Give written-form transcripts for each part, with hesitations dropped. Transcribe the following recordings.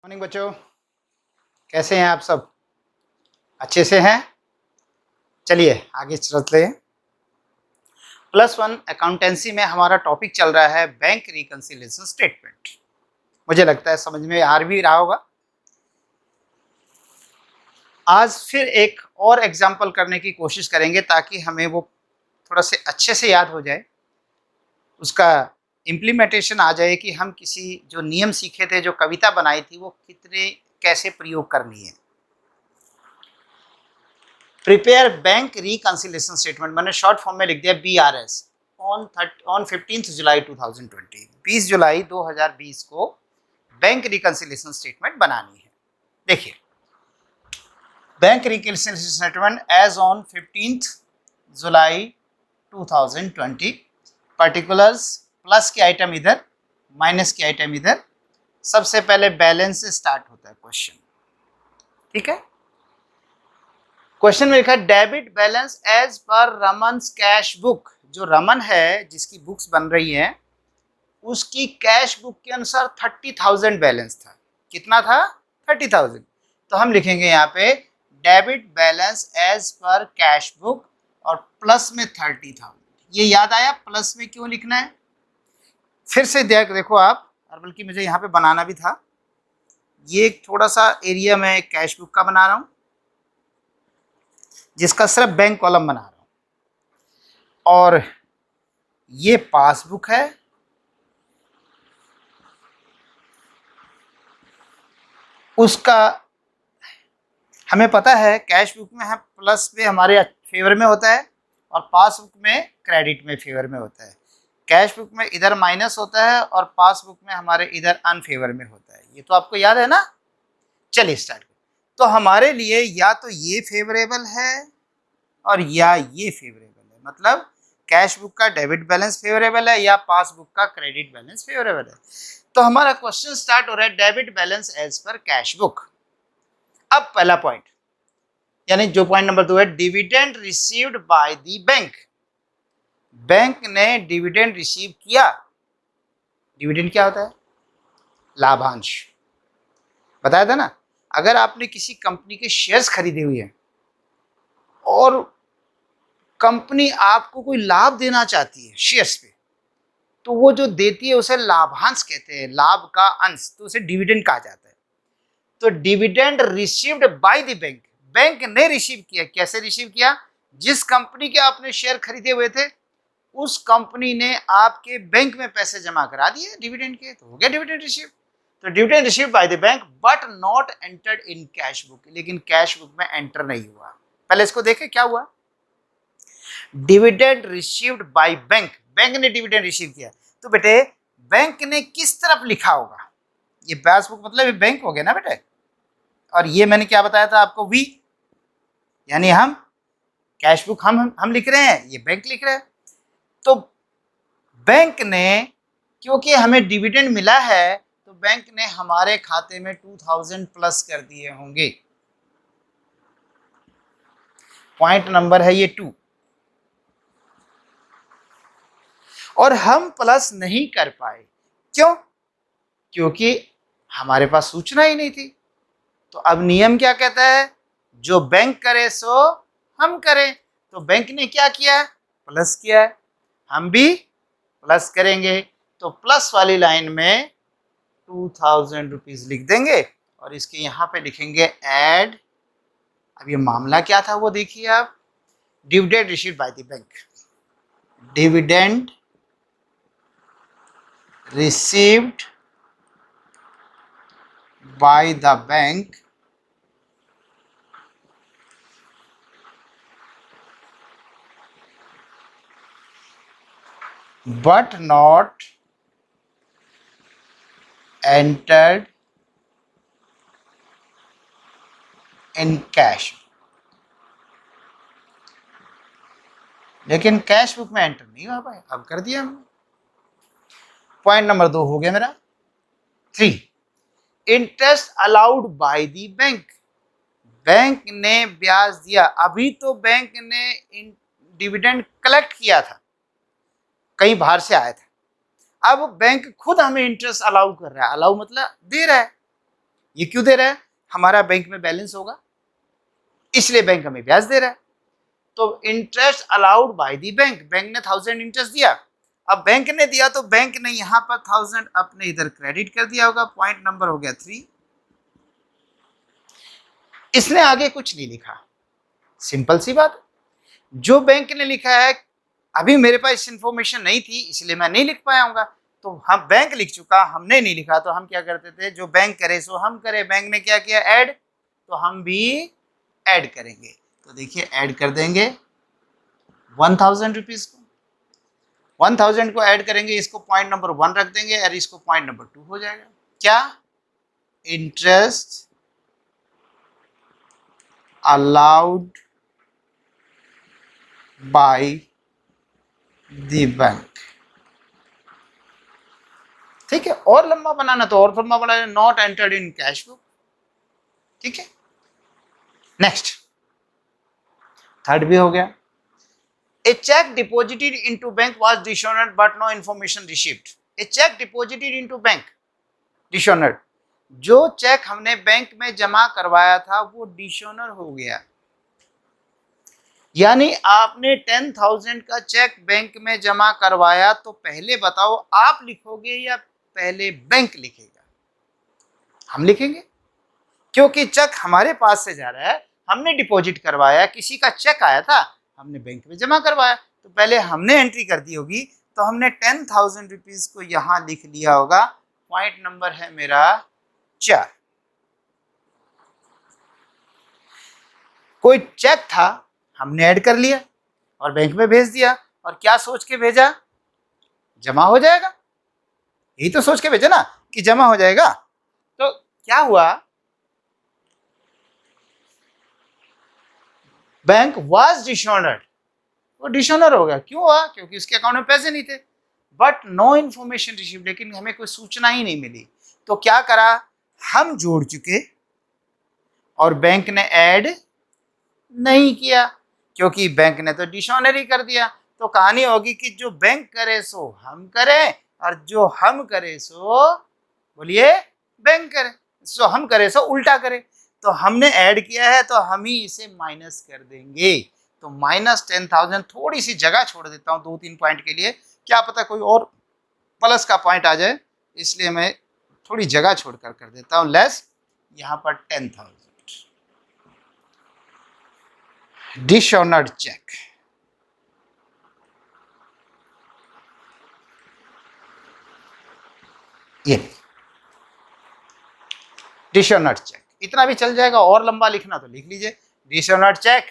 Morning बच्चों, कैसे हैं आप सब? अच्छे से हैं? चलिए आगे चलते हैं। +1 अकाउंटेंसी में हमारा टॉपिक चल रहा है बैंक रिकंसिलिएशन स्टेटमेंट। मुझे लगता है समझ में आ भी रहा होगा। आज फिर एक और एग्जाम्पल करने की कोशिश करेंगे ताकि हमें वो थोड़ा से अच्छे से याद हो जाए, उसका इम्प्लीमेंटेशन आ जाए कि हम किसी जो नियम सीखे थे, जो कविता बनाई थी, वो कितने कैसे प्रयोग करनी है। प्रिपेयर बैंक रिकंसिलिएशन स्टेटमेंट, मैंने शॉर्ट फॉर्म में लिख दिया BRS ऑन 15 जुलाई 2020, 20 जुलाई 2020 को बैंक रिकंसिलिएशन स्टेटमेंट बनानी है। देखिए, bank reconciliation statement as on 15 July 2020, particulars plus के आइटम इधर, माइनस के आइटम इधर। सबसे पहले बैलेंस से स्टार्ट होता है क्वेश्चन, ठीक है। क्वेश्चन में लिखा है डेबिट बैलेंस एज पर रमन्स कैश बुक। जो रमन है, जिसकी बुक्स बन रही हैं, उसकी कैश बुक के अनुसार 30,000 बैलेंस था। कितना था? 30,000। तो हम लिखेंगे यहाँ पे debit balance as per cash book और प्लस में 30,000। ये याद आया प्लस में क्यों लिखना है? फिर से देखो आप, और बल्कि मुझे यहाँ पे बनाना भी था। ये थोड़ा सा एरिया में कैश बुक का बना रहा हूँ, जिसका सिर्फ बैंक कॉलम बना रहा हूं, और ये पासबुक है, उसका हमें पता है कैश बुक में हम प्लस में हमारे फेवर में होता है और पासबुक में क्रेडिट में फेवर में होता है। कैश बुक में इधर माइनस होता है और पासबुक में हमारे इधर अनफेवर में होता है। ये तो आपको याद है ना। चलिए स्टार्ट करें। तो हमारे लिए या तो ये फेवरेबल है और या ये फेवरेबल है, मतलब कैश बुक का डेबिट बैलेंस फेवरेबल है या पासबुक का क्रेडिट बैलेंस फेवरेबल है। तो हमारा क्वेश्चन स्टार्ट हो रहा है debit balance as per cash book. अब पहला पॉइंट, यानी जो पॉइंट नंबर 2 है, dividend received by the bank. Bank ने डिविडेंड रिसीव किया। डिविडेंड क्या होता है? लाभांश। बताया था ना, अगर आपने किसी कंपनी के शेयर्स खरीदे हुए हैं और कंपनी आपको कोई लाभ देना चाहती है शेयर्स पे, तो वो जो देती है उसे लाभांश कहते हैं, लाभ का अंश, तो उसे डिविडेंड कहा जाता है। तो dividend received by the bank, bank ने रिसीव किया। कैसे रिसीव किया? जिस कंपनी के आपने शेयर खरीदे हुए थे, उस कंपनी ने आपके बैंक में पैसे जमा करा दिए डिविडेंड के, तो हो गया डिविडेंड रिसीव। तो dividend received by the bank but not entered in cash book, लेकिन कैश बुक में एंटर नहीं हुआ। पहले इसको देखें क्या हुआ। Dividend received by bank, bank ने डिविडेंड रिसीव किया। तो बेटे बैंक ने किस तरफ लिखा होगा? ये पासबुक मतलब ये बैंक हो गया ना बेटे, और ये मैंने क्या बताया था आपको, वी, यानी हम कैश बुक हम लिख रहे हैं, ये बैंक लिख रहे हैं। तो बैंक ने, क्योंकि हमें डिविडेंड मिला है, तो बैंक ने हमारे खाते में 2000 प्लस कर दिए होंगे। पॉइंट नंबर है ये 2। और हम प्लस नहीं कर पाए, क्यों? क्योंकि हमारे पास सूचना ही नहीं थी। तो अब नियम क्या कहता है? जो बैंक करे सो हम करें। तो बैंक ने क्या किया? प्लस किया है, हम भी प्लस करेंगे। तो प्लस वाली लाइन में 2000 रुपीज लिख देंगे और इसके यहाँ पे लिखेंगे ऐड। अब ये मामला क्या था वो देखिए आप, dividend received by the bank, dividend received by the bank but not entered in cash, लेकिन कैश बुक में एंटर नहीं हो पाए। अब कर दिया हमने। पॉइंट नंबर 2 हो गया मेरा। 3, interest allowed by the bank, bank ने ब्याज दिया। अभी तो बैंक ने डिविडेंड कलेक्ट किया था, कहीं बाहर से आया था। अब बैंक खुद हमें इंटरेस्ट अलाउ कर रहा है, अलाउ मतलब दे रहा है। ये क्यों दे रहा है? हमारा बैंक में बैलेंस होगा, इसलिए बैंक हमें ब्याज दे रहा है। तो interest allowed by the bank, bank ने 1000 इंटरेस्ट दिया। अब बैंक ने दिया तो बैंक ने यहां पर 1000 अपने इधर क्रेडिट कर दिया होगा, पॉइंट नंबर हो गया 3। इसने आगे कुछ नहीं लिखा, सिंपल सी बात। जो बैंक ने लिखा है, अभी मेरे पास इंफॉर्मेशन नहीं थी इसलिए मैं नहीं लिख पाया हूँगा, तो हम बैंक लिख चुका, हमने नहीं लिखा, तो हम क्या करते थे, जो बैंक करे सो हम करें। बैंक ने क्या किया, ऐड, तो हम भी ऐड करेंगे। तो देखिए ऐड कर देंगे 1000 रुपीज को, 1000 को ऐड करेंगे, इसको पॉइंट नंबर 1 रख देंगे और इसको पॉइंट नंबर 2 हो जाएगा। क्या? Interest allowed by the bank. ठीक है, और लंबा बनाना तो और लंबा बनाना, not entered in cash book. ठीक है, नेक्स्ट थर्ड भी हो गया। A cheque deposited into bank was dishonoured but no information received. A cheque deposited into bank dishonoured, जो चेक हमने बैंक में जमा करवाया था वो डिसऑनर हो गया। यानी आपने 10,000 का चेक बैंक में जमा करवाया, तो पहले बताओ आप लिखोगे या पहले बैंक लिखेगा? हम लिखेंगे, क्योंकि चेक हमारे पास से जा रहा है, हमने डिपॉजिट करवाया, किसी का चेक आया था, हमने बैंक में जमा करवाया, तो पहले हमने एंट्री कर दी होगी। तो हमने 10,000 रुपीज को यहां लिख लिया होगा। पॉइंट नंबर है मेरा 4। कोई चेक था, हमने ऐड कर लिया और बैंक में भेज दिया, और क्या सोच के भेजा, जमा हो जाएगा। यही तो सोच के भेजा ना कि जमा हो जाएगा। तो क्या हुआ, बैंक वाज डिसऑनर्ड, वो डिसऑनर हो गया। क्यों हुआ? क्योंकि उसके अकाउंट में पैसे नहीं थे। बट नो इन्फॉर्मेशन रिसीव, लेकिन हमें कोई सूचना ही नहीं मिली। तो क्या करा, हम जोड़ चुके और बैंक ने ऐड नहीं किया, क्योंकि बैंक ने तो डिसऑनर ही कर दिया। तो कहानी होगी कि जो बैंक करे सो हम करें, और जो हम करे सो, बोलिए, बैंक करे, सो हम करे सो उल्टा करे। तो हमने ऐड किया है तो हम ही इसे माइनस कर देंगे। तो माइनस 10,000, थोड़ी सी जगह छोड़ देता हूँ 2-3 पॉइंट के लिए, क्या पता कोई और प्लस का पॉइंट आ जाए, इसलिए मैं थोड़ी जगह छोड़कर कर देता हूँ लेस। यहाँ पर 10,000 डिसऑनर्ड चेक। ये डिसऑनर्ड चेक, इतना भी चल जाएगा, और लंबा लिखना तो लिख लीजिए। Dishonoured cheque,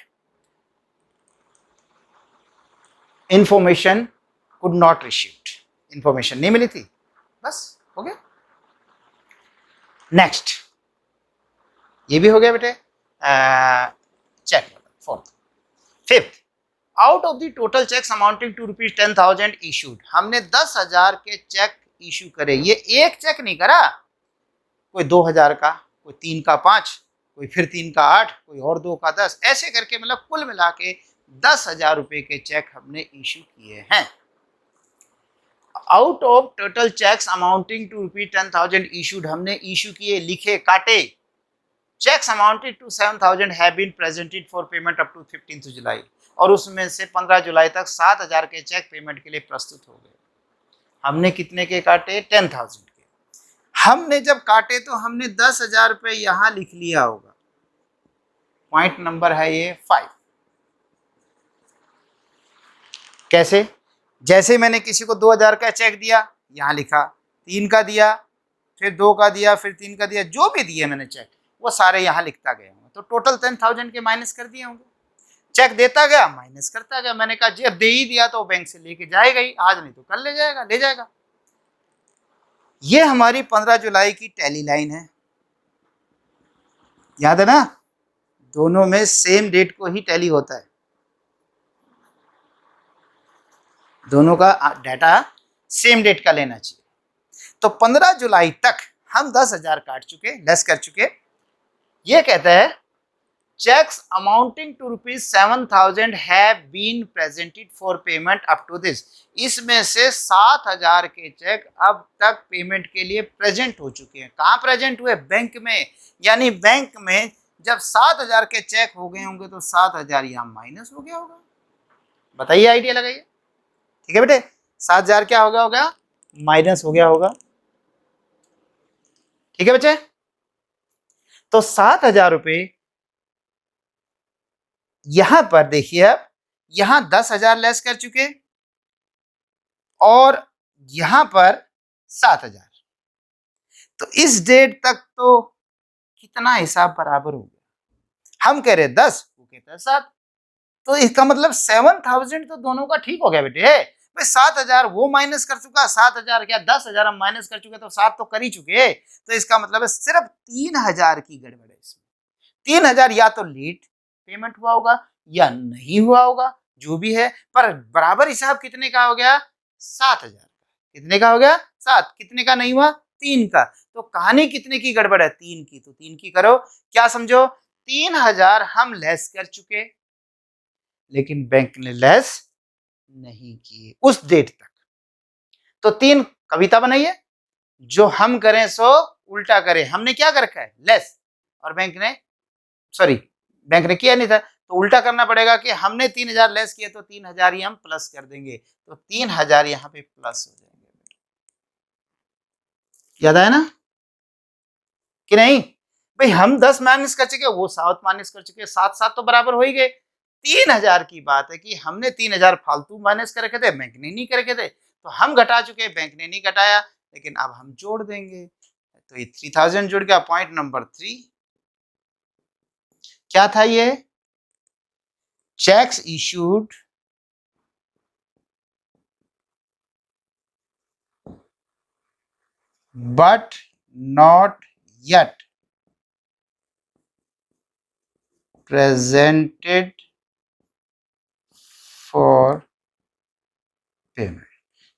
information could not received, information नहीं मिली थी, बस हो गया। नेक्स्ट, ये भी हो गया बेटे, cheque. Fourth, fifth, out of the total cheques amounting to ₹10,000 issued, हमने 10,000 के चेक इशू करे। ये एक चेक नहीं करा, कोई 2,000 का, कोई 3 का 5, कोई फिर 3 का 8, कोई और 2 का 10, ऐसे करके मतलब कुल मिला के 10,000 रुपए के चेक हमने इशू किए हैं। Out of total cheques amounting to ₹10,000 issued, हमने इशू किए, लिखे, काटे। Cheques amounted to 7,000 have been presented for payment up to 15 July, और उसमें से 15 जुलाई तक 7,000 के चेक पेमेंट के लिए प्रस्तुत हो गए। हमने कितने के काटे? 10,000 के। हमने जब काटे तो हमने 10,000 रुपये यहां लिख लिया होगा। पॉइंट नंबर है ये 5। कैसे? जैसे मैंने किसी को 2,000 का चेक दिया, यहां लिखा, 3 का दिया, फिर 2 का दिया, फिर 3 का दिया, जो भी दिए मैंने चेक, वो सारे यहाँ लिखता गया हूँ। तो टोटल 10,000 के माइनस कर दिए होंगे। चेक देता गया, माइनस करता गया। मैंने कहा जब दे ही दिया तो बैंक से लेके जाएगा ही, आज नहीं तो कल ले जाएगा। ये हमारी 15 जुलाई की टैली लाइन है, याद है ना? दोनों में सेम डेट को ही टैली होता है, दोनों का डाटा सेम डेट का लेना चाहिए। तो 15 जुलाई तक हम 10,000 काट चुके, लेस कर चुके। ये कहता है cheques amounting to ₹7,000 have been presented for payment up to this. इसमें से 7,000 के चेक अब तक पेमेंट के लिए प्रेजेंट हो चुके हैं। कहाँ प्रेजेंट हुए? बैंक में। यानी बैंक में जब 7,000 के चेक हो गए होंगे तो 7,000 यहाँ माइनस हो गया होगा। बताइए, आइडिया लगाइए। ठीक है बेटे, 7,000 क्या हो गया होगा? माइनस हो गया होगा। ठीक है बच्चे, तो 7,000 रुपए यहां पर देखिए, अब यहां 10,000 लेस कर चुके और यहां पर 7,000। तो इस डेट तक तो कितना हिसाब बराबर हो गया? हम कह रहे 10, वो कहता है 7। तो इसका मतलब 7,000 तो दोनों का ठीक हो गया बेटे। भाई 7,000 वो माइनस कर चुका, 7,000 क्या 10,000 हम माइनस कर चुके, तो 7 तो कर ही चुके। तो इसका मतलब है सिर्फ 3,000 की गड़बड़ है इसमें। 3,000 या तो लेट पेमेंट हुआ होगा या नहीं हुआ होगा, जो भी है, पर बराबर हिसाब कितने का हो गया? 7,000। कितने का हो गया? 7। कितने का नहीं हुआ? 3 का। तो कहानी कितने की गड़बड़ है? 3 की। तो 3 की करो। क्या समझो? 3,000 हम लेस कर चुके, लेकिन बैंक ने लेस नहीं किए उस डेट तक। तो 3 कविता बनाइए, जो हम करें सो उल्टा करें। हमने क्या कर रखा है? लेस। और बैंक ने, सॉरी, बैंक ने किया नहीं था, तो उल्टा करना पड़ेगा कि हमने 3,000 लेस किए तो 3,000 ही हम प्लस कर देंगे। तो 3,000 यहाँ पे प्लस हो जाएंगे। याद आया ना कि नहीं? भाई हम 10 माइनस कर चुके, वो 7 माइनस कर चुके, 7 7 तो बराबर हो ही गए। 3,000 की बात है कि हमने 3,000 फालतू माइनस कर रखे थे, बैंक ने नहीं कर रखे थे, तो हम घटा चुके, बैंक ने नहीं घटाया, लेकिन अब हम जोड़ देंगे। तो ये 3,000 जुड़ गया। पॉइंट नंबर 3 क्या था? ये checks issued but not yet presented for payment।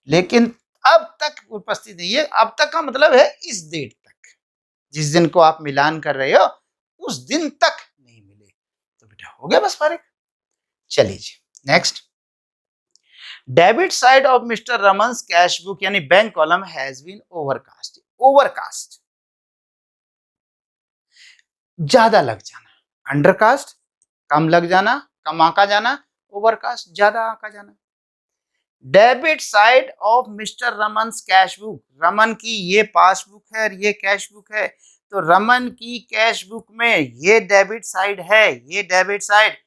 लेकिन अब तक उपस्थित नहीं है। अब तक का मतलब है इस डेट तक, जिस दिन को आप मिलान कर रहे हो उस दिन तक नहीं मिले। तो बेटा हो गया बस फारिग। चलिए जी next. Debit side of mister Raman's cash book यानी bank column has been overcast. Overcast ज्यादा लग जाना, अंडरकास्ट कम लग जाना, कम आंका जाना, ओवरकास्ट ज्यादा आंका जाना। Debit side of mister Raman's cash book, Raman की ये पासबुक है और ये कैश बुक है, तो रमन की कैश बुक में ये डेबिट साइड है, ये डेबिट साइड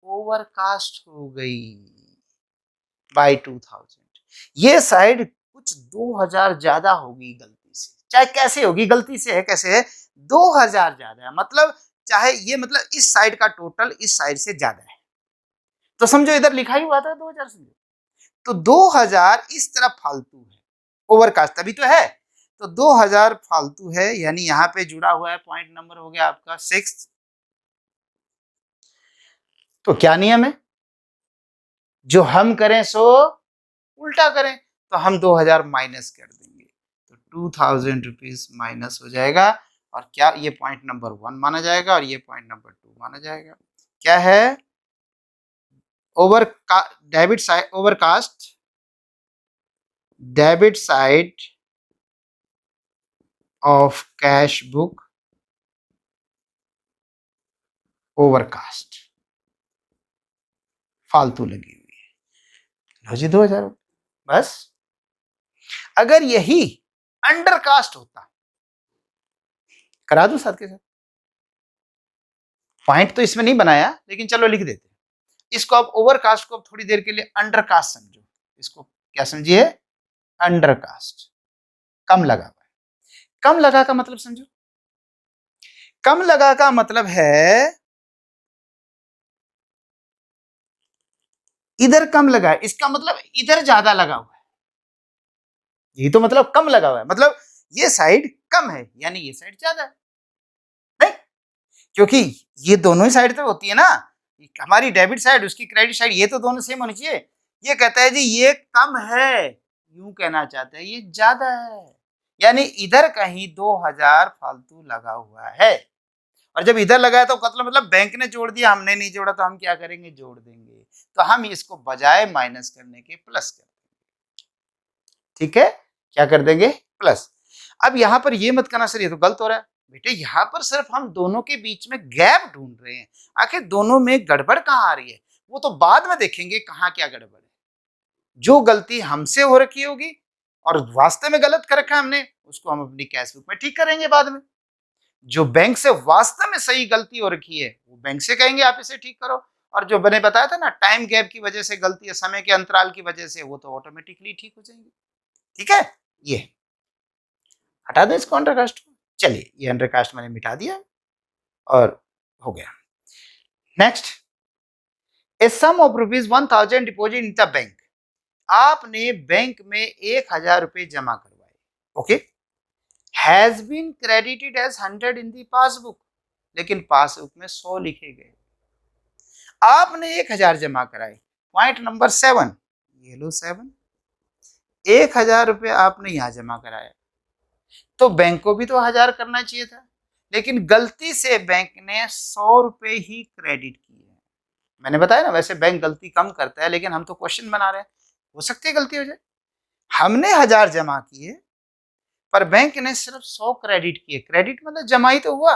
ओवरकास्ट हो गई बाय 2,000। ये साइड कुछ 2,000 ज्यादा होगी गलती से, चाहे कैसे होगी, गलती से है कैसे है, 2,000 ज्यादा है, मतलब चाहे ये, मतलब इस साइड का टोटल इस साइड से ज्यादा है। तो समझो इधर लिखा ही हुआ था 2,000, समझो तो 2,000 इस तरफ फालतू है, ओवरकास्ट तभी तो है। तो 2,000 फालतू है, यानी यहाँ पे जुड़ा हुआ है। पॉइंट नंबर हो गया आपका 6। तो क्या नियम है? जो हम करें सो उल्टा करें। तो हम 2,000 माइनस कर देंगे, तो 2,000 रुपीज माइनस हो जाएगा। और क्या ये पॉइंट नंबर 1 माना जाएगा और ये पॉइंट नंबर 2 माना जाएगा। क्या है? Over debit side overcast, debit side of cash book overcast, फालतू लगी हुई है। लो जी 2,000 बस। अगर यही अंडरकास्ट होता, करा दूं साथ के साथ, पॉइंट तो इसमें नहीं बनाया लेकिन चलो लिख देते हैं इसको। अब ओवरकास्ट को थोड़ी देर के लिए अंडरकास्ट समझो। इसको क्या समझिए? अंडरकास्ट, कम लगा हुआ है। कम लगा का मतलब समझो, कम लगा का मतलब है इधर कम लगा है, इसका मतलब इधर ज्यादा लगा हुआ है। यही तो मतलब कम लगा हुआ है, मतलब ये साइड कम है यानी ये साइड ज्यादा है। नहीं, क्योंकि ये दोनों ही साइड तो होती है ना, हमारी डेबिट साइड उसकी क्रेडिट साइड, ये तो दोनों सेम होनी चाहिए। ये कहता है जी ये कम है, यूं कहना चाहते हैं ये ज्यादा है, यानी इधर कहीं 2,000 फालतू लगा हुआ है। और जब इधर लगाया तो मतलब बैंक ने जोड़ दिया, हमने नहीं जोड़ा, तो हम क्या करेंगे, जोड़ देंगे। तो हम इसको बजाय माइनस करने के प्लस कर देंगे। ठीक है, क्या कर देंगे, प्लस। अब यहां पर ये मत करना सर ये तो गलत हो रहा है बेटे, यहां पर सिर्फ हम दोनों के बीच में गैप ढूंढ रहे हैं, आखिर दोनों में गड़बड़ कहां आ रही है वो तो बाद में देखेंगे कहां क्या गड़बड़ है। जो गलती हमसे हो रखी होगी और वास्तव में गलत कर रखा है हमने, उसको हम अपनी कैश बुक में ठीक करेंगे बाद में। जो बैंक से वास्तव में सही गलती हो रखी है वो बैंक से कहेंगे आप इसे ठीक करो, और जो मैंने बताया था ना टाइम गैप की वजह से गलती है, समय के अंतराल की वजह से, वो तो ऑटोमेटिकली ठीक हो जाएंगे। ठीक है, ये हटा दें इसको अंडरकास्ट को। चलिए ये अंडरकास्ट मैंने मिटा दिया और हो गया। Next, a sum of ₹1000 deposit in the bank. आपने बैंक में 1000 रुपए जमा करवाए, okay, has been credited as 100 in the passbook, लेकिन पासबुक में 100 लिखे गए। आपने 1000 जमा कराए, पॉइंट नंबर 7, ये लो 7, 1000 रुपए आपने यहां जमा कराया, तो बैंक को भी तो 1000 करना चाहिए था, लेकिन गलती से बैंक ने 100 रुपए ही क्रेडिट किए। मैंने बताया ना वैसे बैंक गलती कम करता है, लेकिन हम तो क्वेश्चन बना रहे हैं, हो सकती है गलती हो जाए। हमने 1000 जमा किए पर बैंक ने सिर्फ 100 क्रेडिट किए, क्रेडिट मतलब जमा ही तो हुआ।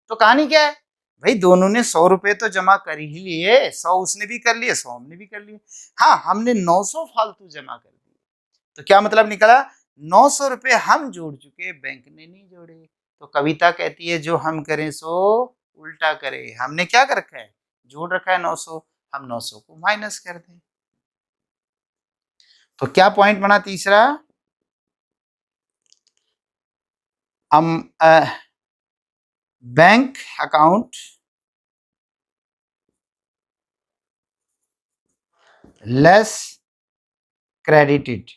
तो कहानी क्या है भाई, दोनों ने 100 रुपए तो जमा कर ही लिए, 100 उसने भी कर लिए 100 हमने भी कर लिए। हाँ, हमने 900 फालतू जमा कर दिए, तो क्या मतलब निकला, 900 रुपए हम जोड़ चुके, बैंक ने नहीं जोड़े। तो कविता कहती है जो हम करें सो उल्टा करें। हमने क्या कर रखा है, जोड़ रखा है 900, हम 900 को माइनस कर दें। तो क्या पॉइंट बना तीसरा, बैंक अकाउंट लेस क्रेडिटेड।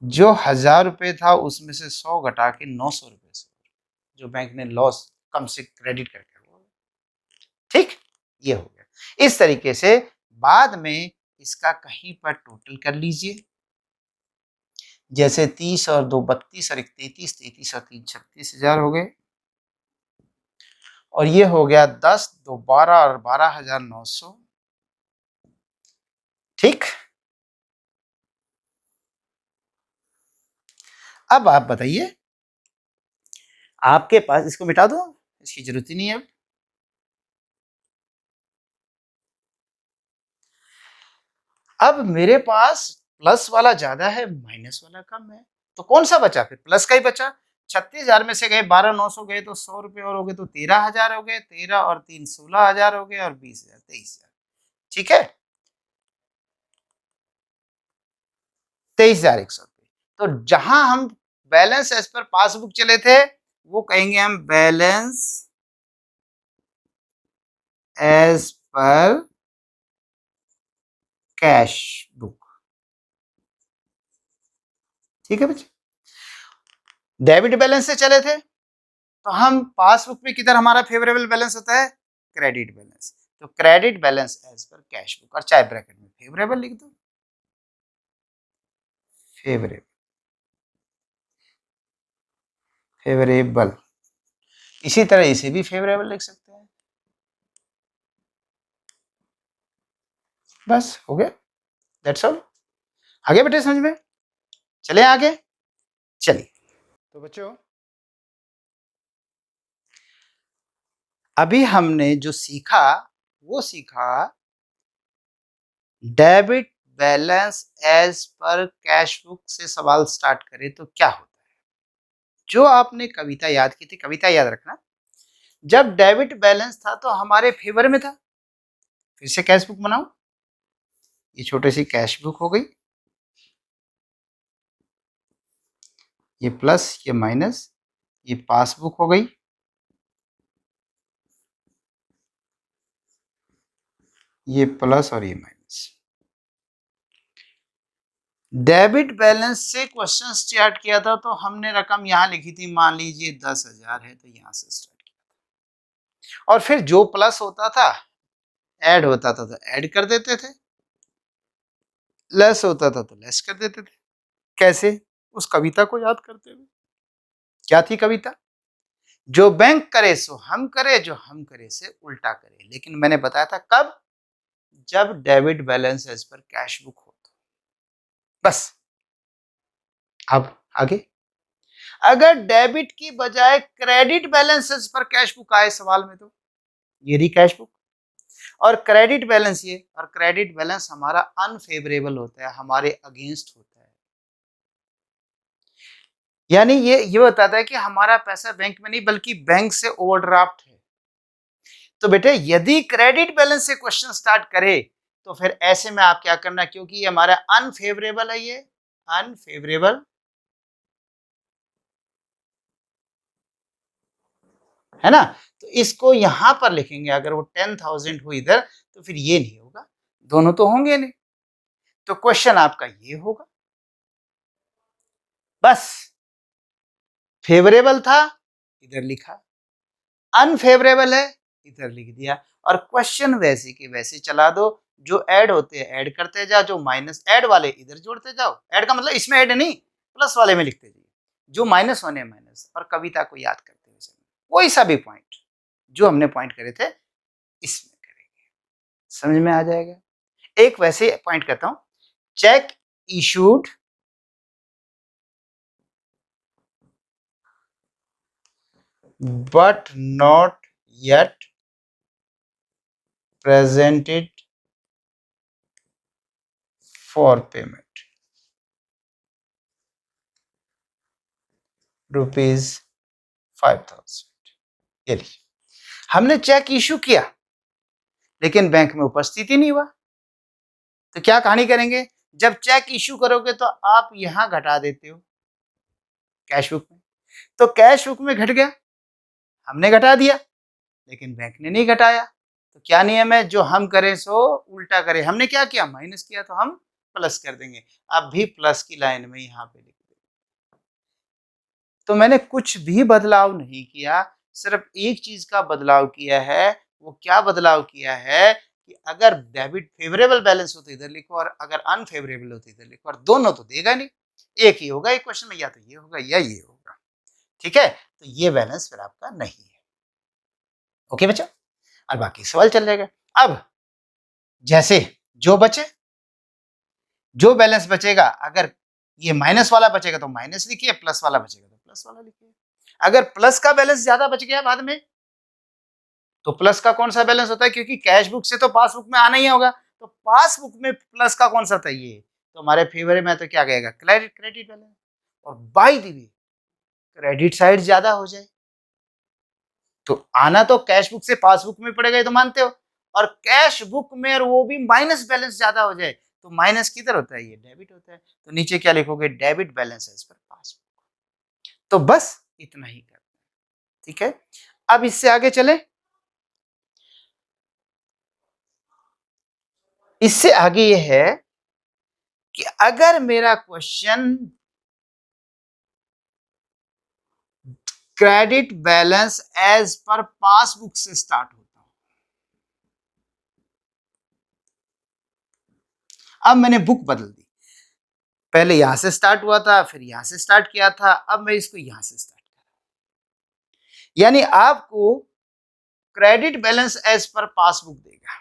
जो 1000 रुपए था उसमें से 100 घटा के 900 रुपए से जो बैंक ने लॉस कम से क्रेडिट करके, ठीक, ये हो गया। इस तरीके से बाद में इसका कहीं पर टोटल कर लीजिए, जैसे 30 और 2 32 और 1 33, 33 और 3 36,000 हो गए, और ये हो गया 10 2 12 और 12,900। ठीक, अब आप बताइए, आपके पास, इसको मिटा दो, इसकी जरूरत ही नहीं है। अब मेरे पास प्लस वाला ज्यादा है माइनस वाला कम है, तो कौन सा बचा, फिर प्लस का ही बचा। 36,000 में से गए 12,900 गए तो 100 रुपए और हो गए, तो 13,000 हो गए, 13 और 3 16,000 हो गए, और 20,000 23,000। ठीक है, 23,100 रुपए। तो जहां हम बैलेंस एज पर पासबुक चले थे वो कहेंगे हम balance as per cash book. ठीक है बच्चे, डेबिट बैलेंस से चले थे तो हम पासबुक में किधर हमारा फेवरेबल बैलेंस होता है, क्रेडिट बैलेंस। तो credit balance as per cash book, और चाहे ब्रैकेट में फेवरेबल लिख दो, फेवरेबल, फेवरेबल। इसी तरह इसे भी फेवरेबल लिख सकते हैं। बस हो गया, दैट्स ऑल। आगे बेटे समझ में, चले आगे, चलिए। तो बच्चों अभी हमने जो सीखा वो सीखा debit balance as per cash book से सवाल स्टार्ट करें तो क्या होता है। जो आपने कविता याद की थी, कविता याद रखना, जब डेबिट बैलेंस था तो हमारे फेवर में था, फिर से कैश बुक बनाओ, ये छोटी सी कैश बुक हो गई, ये प्लस ये माइनस, ये पासबुक हो गई, ये प्लस और ये माइनस। डेबिट बैलेंस से क्वेश्चन स्टार्ट किया था तो हमने रकम यहां लिखी थी, मान लीजिए 10,000 है, तो यहां से स्टार्ट किया, और फिर जो प्लस होता था ऐड होता था तो ऐड कर देते थे, लेस होता था तो लेस कर देते थे। कैसे, उस कविता को याद करते हुए। क्या थी कविता? जो बैंक करे सो हम करे, जो हम करे से उल्टा करे। लेकिन मैंने बताया था कब? जब debit balance as per cash book हो तो। बस। अब आगे, अगर डेबिट की बजाय credit balance as per cash book आए सवाल में, तो ये रही कैश बुक और क्रेडिट बैलेंस ये, और क्रेडिट बैलेंस हमारा अनफेवरेबल होता है, हमारे अगेंस्ट होता है। यानी ये बताता है कि हमारा पैसा बैंक में नहीं बल्कि बैंक से ओवरड्राफ्ट है। तो बेटे यदि क्रेडिट बैलेंस से क्वेश्चन स्टार्ट करे तो फिर ऐसे में आप क्या करना, क्योंकि ये हमारा अनफेवरेबल है, ये अनफेवरेबल है ना, तो इसको यहां पर लिखेंगे। अगर वो 10,000 हो इधर तो फिर ये नहीं होगा, दोनों तो होंगे नहीं, तो क्वेश्चन आपका ये होगा। बस फेवरेबल था इधर लिखा, अनफेवरेबल है इधर लिख दिया, और क्वेश्चन वैसे के वैसे चला दो। जो ऐड होते हैं ऐड करते जाओ, जो माइनस ऐड वाले इधर जोड़ते जाओ। ऐड का मतलब इसमें ऐड नहीं, प्लस वाले में लिखते जाइए, जो माइनस होने माइनस, और कविता को याद करते हुए कोई सा भी पॉइंट जो हमने पॉइंट करे थे इसमें करेंगे, समझ में आ जाएगा। एक वैसे पॉइंट करता हूं, check issued but not yet presented for payment, ₹5,000। ये लीजिए, हमने चेक इशू किया लेकिन बैंक में उपस्थित ही नहीं हुआ, तो क्या कहानी करेंगे? जब चेक इशू करोगे तो आप यहां घटा देते हो कैश बुक में, तो कैश बुक में घट गया, हमने घटा दिया लेकिन बैंक ने नहीं घटाया। तो क्या नियम है? जो हम करें सो उल्टा करें। हमने क्या किया? माइनस किया, तो हम प्लस कर देंगे। अब भी प्लस की लाइन में यहां पे लिख देंगे। तो मैंने कुछ भी बदलाव नहीं किया, सिर्फ एक चीज का बदलाव किया है। वो क्या बदलाव किया है कि अगर डेबिट फेवरेबल बैलेंस हो तो इधर लिखो, और अगर अनफेवरेबल हो तो इधर लिखो, और दोनों तो देगा नहीं, एक ही होगा एक क्वेश्चन में, या तो ये होगा या ये होगा। ठीक है, तो ये बैलेंस फिर आपका नहीं है। ओके बच्चा, और बाकी सवाल चल जाएगा। अब जैसे जो बचे, जो बैलेंस बचेगा, अगर ये माइनस वाला बचेगा तो माइनस लिखिए, प्लस वाला बचेगा तो प्लस वाला लिखिए। अगर प्लस का बैलेंस ज्यादा बच गया बाद में, तो प्लस का कौन सा बैलेंस होता है? क्योंकि कैश बुक से तो पासबुक में आना ही होगा, तो पासबुक में प्लस का कौन सा था? ये तो हमारे फेवर में, तो क्या कहेगा? Credit, credit balance. और by the way credit side ज्यादा हो जाए तो आना तो कैश बुक से पासबुक में पड़ेगा, ये तो मानते हो, और कैश बुक में और वो भी माइनस बैलेंस ज्यादा हो जाए तो माइनस किधर होता है? ये डेबिट होता है। तो नीचे क्या लिखोगे? Debit balance as per passbook. तो बस इतना ही करना है, ठीक है। अब इससे आगे चले, इससे आगे ये है कि अगर मेरा question credit balance as per passbook से स्टार्ट होता हो, अब मैंने बुक बदल दी, पहले यहां से स्टार्ट हुआ था, फिर यहां से स्टार्ट किया था, अब मैं इसको यहां से स्टार्ट कर रहा हूं। यानी आपको credit balance as per passbook देगा,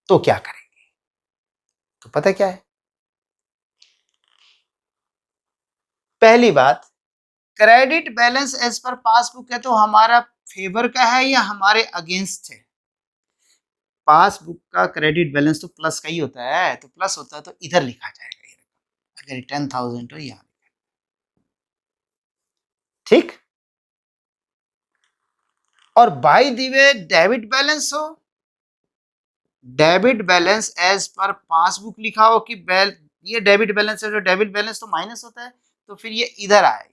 तो क्या करेंगे? तो पता क्या है? पहली बात, credit balance as per passbook है तो हमारा फेवर का है या हमारे अगेंस्ट है? पासबुक का क्रेडिट बैलेंस तो प्लस का ही होता है, तो प्लस होता है तो इधर लिखा जाएगा ये, अगर 10,000 हो यहां, ठीक। और by the way debit balance हो, debit balance as per passbook लिखा हो कि ये डेबिट बैलेंस है, जो डेबिट बैलेंस तो माइनस होता है, तो फिर ये इधर आएगा।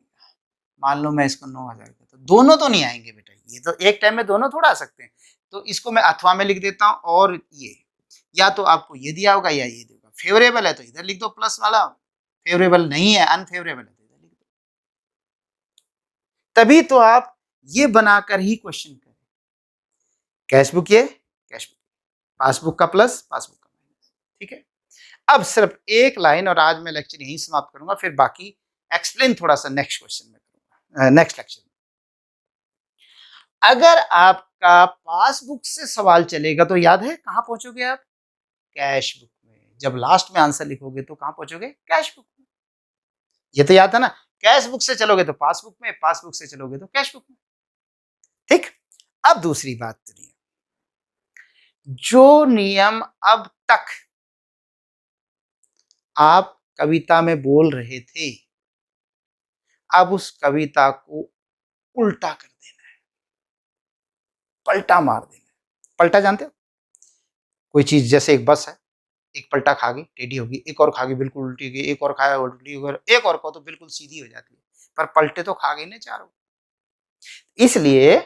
मान लो मैं इसको 9,000 का, तो दोनों तो नहीं आएंगे बेटा, ये तो एक टाइम में दोनों थोड़ा आ सकते हैं। तो इसको मैं अथवा में लिख देता हूं, और ये या तो आपको ये दिया होगा या ये देगा। फेवरेबल है तो इधर लिख दो प्लस वाला, फेवरेबल नहीं है, अनफेवरेबल है तो इधर लिख दो। तभी तो आप ये बनाकर ही क्वेश्चन करें, कैश बुक ये, कैश बुक, पासबुक का प्लस, पासबुक का माइनस, ठीक है। अब सिर्फ एक लाइन और आज मैं लेक्चर यहीं समाप्त करूंगा, फिर बाकी एक्सप्लेन थोड़ा सा नेक्स्ट क्वेश्चन में करूंगा, नेक्स्ट लेक्चर में। अगर आपका पासबुक से सवाल चलेगा तो याद है कहां पहुंचोगे आप? कैश बुक में। जब लास्ट में आंसर लिखोगे तो कहां पहुंचोगे? कैश बुक में। ये तो याद है ना, कैश बुक से चलोगे तो पासबुक में, पासबुक से चलोगे तो कैश बुक में। ठीक। अब दूसरी बात सुनिए, जो नियम अब तक आप कविता में बोल रहे थे, अब उस कविता को उल्टा कर देना है, पलटा मार देना है। पलटा जानते हो? कोई चीज जैसे एक बस है, एक पलटा खा गई टेढ़ी होगी, एक और खा गई बिल्कुल उल्टी गई, एक और खाया उल्टी हो गई, एक और को तो बिल्कुल सीधी हो जाती है, पर पलटे तो खा गई ना चारों। इसलिए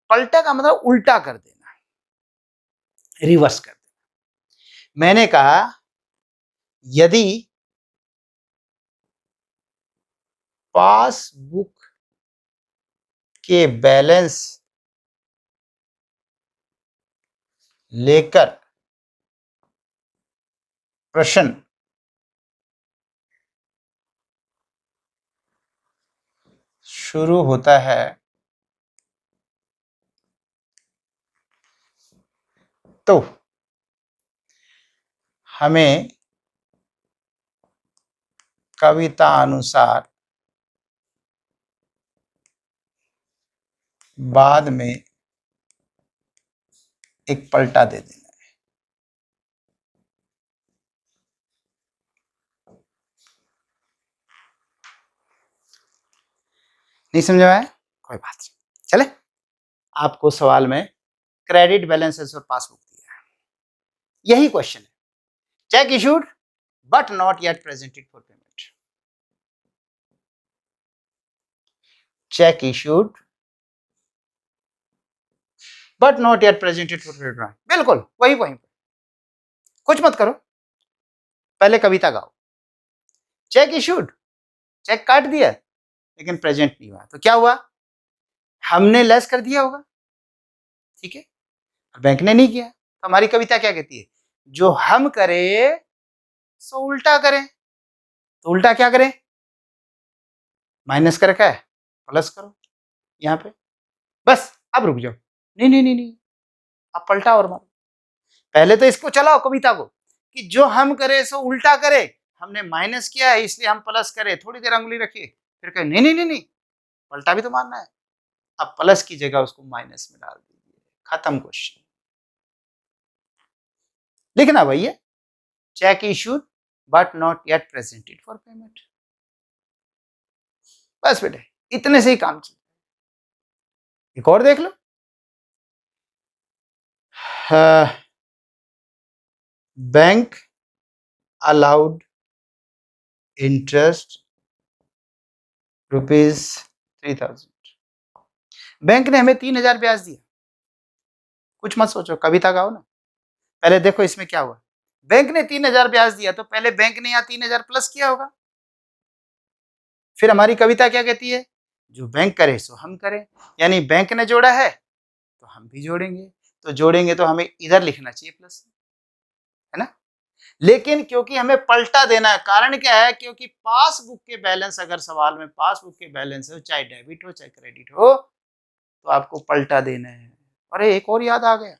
पलटा का मतलब उल्टा कर देना, रिवर्स कर देना। मैंने कहा यदि पासबुक के बैलेंस लेकर प्रश्न शुरू होता है तो हमें कविता अनुसार बाद में एक पलटा दे देना। नहीं समझ में आया? कोई बात नहीं, चले। आपको सवाल में क्रेडिट बैलेंसेस और पासबुक दिया है, यही क्वेश्चन है। Check issued but not yet presented for payment. Check issued but not yet presented for payment, बिल्कुल वही पॉइंट। कुछ मत करो, पहले कविता गाओ। चेक इशूड, चेक काट दिया लेकिन प्रेजेंट नहीं हुआ, तो क्या हुआ? हमने लेस कर दिया होगा, ठीक है, बैंक ने नहीं किया। तो हमारी कविता क्या कहती है? जो हम करें सो उल्टा करें। तो उल्टा क्या करें? माइनस कर रखा है, प्लस करो यहां पे। बस अब रुक जाओ, नहीं नहीं नहीं नहीं, अब पलटा और मारो। पहले तो इसको चलाओ कविता को कि जो हम करे सो उल्टा करे, हमने माइनस किया है इसलिए हम प्लस करें, थोड़ी देर अंगुली रखिए, फिर कहे नहीं नहीं नहीं नहीं, पलटा भी तो मारना है। अब प्लस की जगह उसको माइनस में डाल दीजिए, खत्म क्वेश्चन। लिखना भैया, check issued but not yet presented for payment. बस बेटे, इतने से ही काम चल। एक और देख लो, बैंक अलाउड इंटरेस्ट ₹3000। बैंक ने हमें 3000 ब्याज दिया। कुछ मत सोचो, कविता गाओ ना। पहले देखो इसमें क्या हुआ, बैंक ने 3000 ब्याज दिया तो पहले बैंक ने यहाँ 3000 प्लस किया होगा। फिर हमारी कविता क्या कहती है? जो बैंक करे सो हम करें, यानी बैंक ने जोड़ा है तो हम भी जोड़ेंगे, तो जोड़ेंगे तो हमें इधर लिखना चाहिए प्लस, है ना। लेकिन क्योंकि हमें पलटा देना है, कारण क्या है? क्योंकि पासबुक के बैलेंस, अगर सवाल में पासबुक के बैलेंस हो, चाहे डेबिट हो चाहे क्रेडिट हो, तो आपको पलटा देना है। अरे एक और याद आ गया,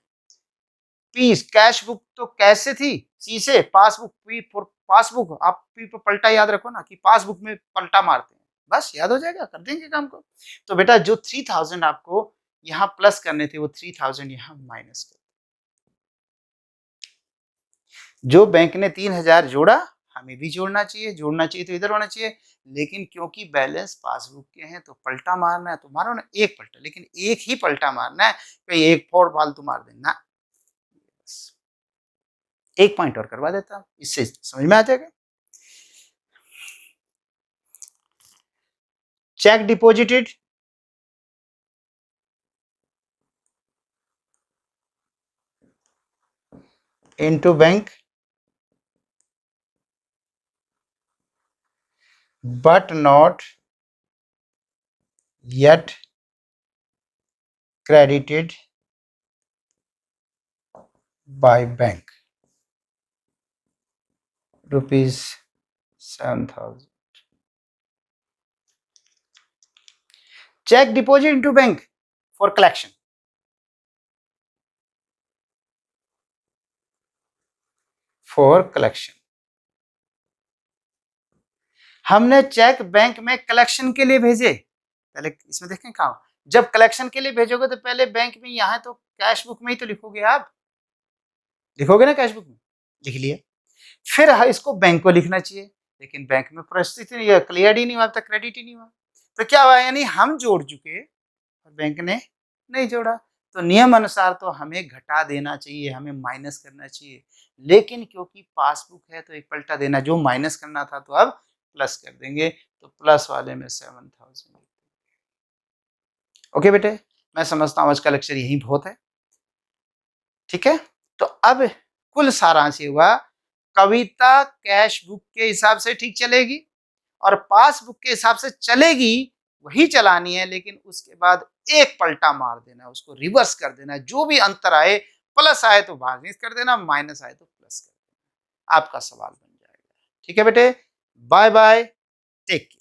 पीस कैश बुक तो कैसे थी? सी से, पासबुक पी फॉर पासबुक, आप पी पर पलटा याद रखो ना कि पासबुक में पलटा मारते हैं, बस याद हो जाएगा, कर देंगे काम को। तो बेटा जो 3000 आपको यहाँ प्लस करने थे वो 3000 यहाँ माइनस कर। जो बैंक ने 3000 जोड़ा, हमें भी जोड़ना चाहिए, जोड़ना चाहिए तो इधर होना चाहिए, लेकिन क्योंकि बैलेंस पासबुक के हैं तो पलटा मारना है तो मारो ना एक पलटा, लेकिन एक ही पलटा मारना है, कहीं एक और फालतू मार देना। एक पॉइंट और करवा देता हूं, इससे समझ में आ जाएगा। Cheque deposited into bank but not yet credited by bank ₹7000। Cheque deposit into bank for collection. For collection, हमने चेक बैंक में कलेक्शन के लिए भेजे। पहले इसमें देखें कहा, जब कलेक्शन के लिए भेजोगे तो पहले बैंक में, यहां तो कैश बुक में ही तो लिखोगे, आप लिखोगे ना कैश बुक में, लिख लिया। फिर इसको बैंक को लिखना चाहिए, लेकिन बैंक में परिस्थिति नहीं, क्लियर ही नहीं हुआ, अब तक क्रेडिट ही नहीं हुआ। तो क्या हुआ, यानी हम जोड़ चुके और बैंक ने नहीं जोड़ा। तो नियम अनुसार तो हमें घटा देना चाहिए, हमें माइनस करना चाहिए, लेकिन क्योंकि पासबुक है तो एक पलटा देना, जो माइनस करना था तो अब प्लस कर देंगे। तो प्लस वाले में 7000। ओके बेटे, मैं समझता हूँ आज का लेक्चर यही बहुत है, ठीक है। तो अब कुल सारांश हुआ, कविता कैश बुक के हिसाब से ठीक चलेगी और पासबुक के हिसाब से चलेगी, वही चलानी है, लेकिन उसके बाद एक पलटा मार देना, उसको रिवर्स कर देना, जो भी अंतर आए, प्लस आए तो माइनस कर देना, माइनस आए तो प्लस कर देना, आपका सवाल बन जाएगा। ठीक है बेटे, बाय बाय, टेक केयर।